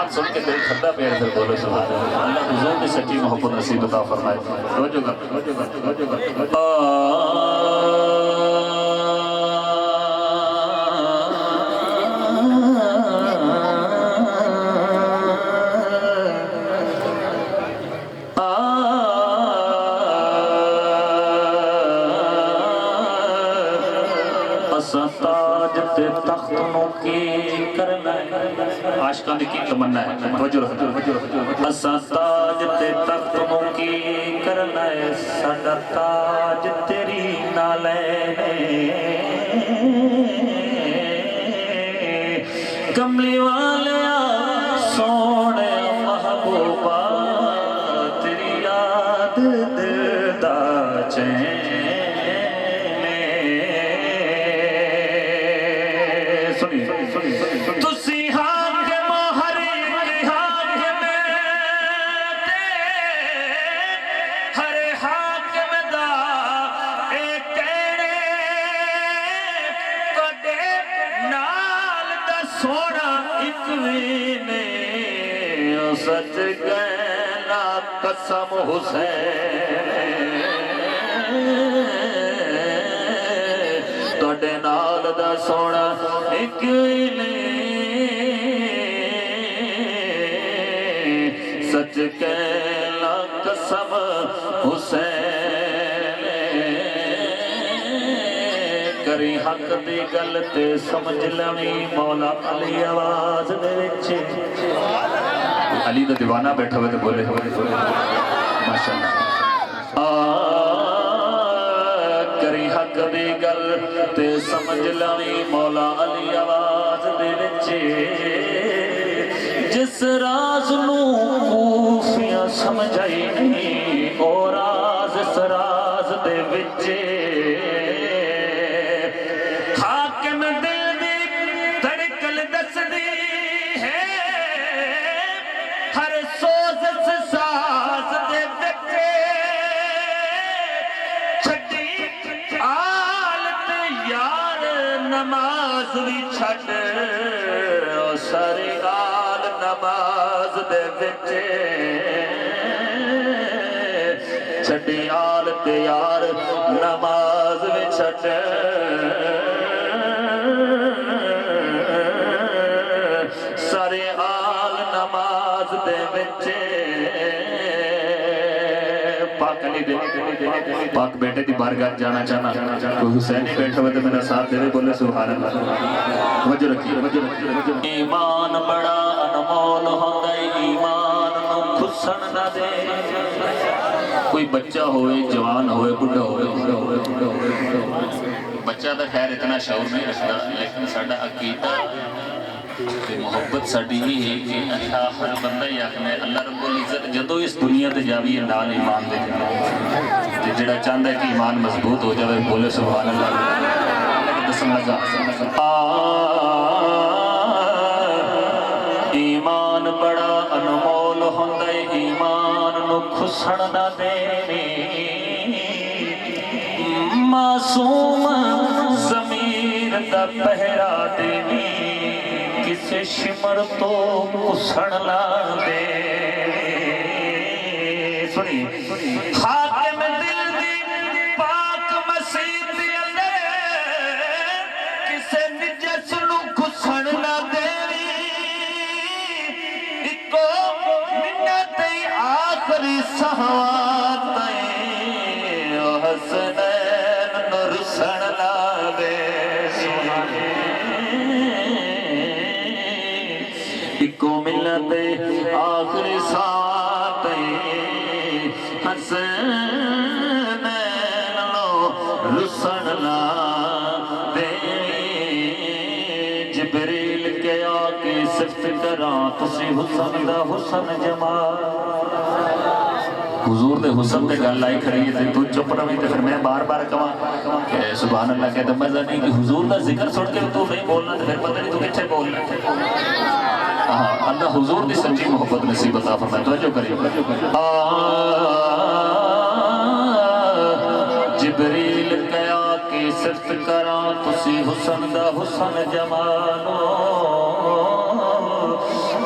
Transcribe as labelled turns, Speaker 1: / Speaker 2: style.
Speaker 1: نعت سن کے دل ٹھنڈا پیا پھر بولو سبحان اللہ اللہ حضور کی سچی محبت نصیب عطا فرمائے توجہ کر تختوں کی کرنا عاشقان کی تمنا ہے اساں تاج تے تختوں کی کرنا ہے ساڈا تاج تیری نالے کملی والیا سونے محبوبہ تیری یاد دل دا چین سچ کہنا قسم حسین توڑے نال دا سونا ایک سچ کہنا قسم حسین کری حق دی گل تے سمجھ لوی مولا علی آواز دے وچ علی دا دیوانہ بیٹھا ہوئے تو بولے ماشاءاللہ کری حق دی گل تے سمجھ لوی مولا علی آواز دے وچے جس راز نو خوفیاں سمجھائی نہیں او راز اس راز دے وچے حاکم دل دی دھڑکن دس دی نماز بھی چھٹ ساری آل نماز دے وچے چھٹی آل تے یار نماز بھی چھٹ ساری آل نماز دے وچے پاک بیٹے دی بارگاہ جانا چاہنا کوئی حسینی بیٹھا ہوئے تو میرا ساتھ دے بولے سبحان اللہ وجہ رکھیے ایمان بڑا انمول ہوتا ہے ایمان نو خسن نہ دے کوئی بچہ ہوئے جوان ہوئے بڑھا ہوئے بچہ تو خیر اتنا شعور نہیں رکھتا لیکن ساڑھا عقیدہ محبت ساڑھی ہی ہے کہ اچھا ہر بندہ ہی آخنے اللہ رب العزت جدو اس دنیا تے جاوی ہے نال ایمان دے جڑا چاہتا ہے کہ ایمان مضبوط ہو جائے بولے سبحان اللہ دسن لگا ایمان بڑا انمول ہوندہ ہے ایمان نو خسن نہ دینے معصوم ضمیر دا پہرا دینے کسے شمر تو کسن نہ دے سنی حاکم دل دی پاک مسیح دی اندر کسے نجس نو کسن نہ دے اکو منت آخری سہوات حسنین نرسن نہ دے اکو ملت آخری ساتھ حسنین نرسن نہ دے جبریل کے آکے صفت کران تسی حسن دا حسن جمال حضور دے حسن دے گل آئی کھڑی ہے تو چپ رہی تے پھر میں بار بار کہاں کہ سبحان اللہ کہتا مزہ نہیں کہ حضور دا ذکر سن کے تو نہیں بولنا تو پھر پتہ نہیں تو کچھے بولنا اللہ حضور دی سچی محبت نصیب عطا فرمائے توجہ کریے جبریل کیا کہ صفت کران تسی حسن دا حسن جمالو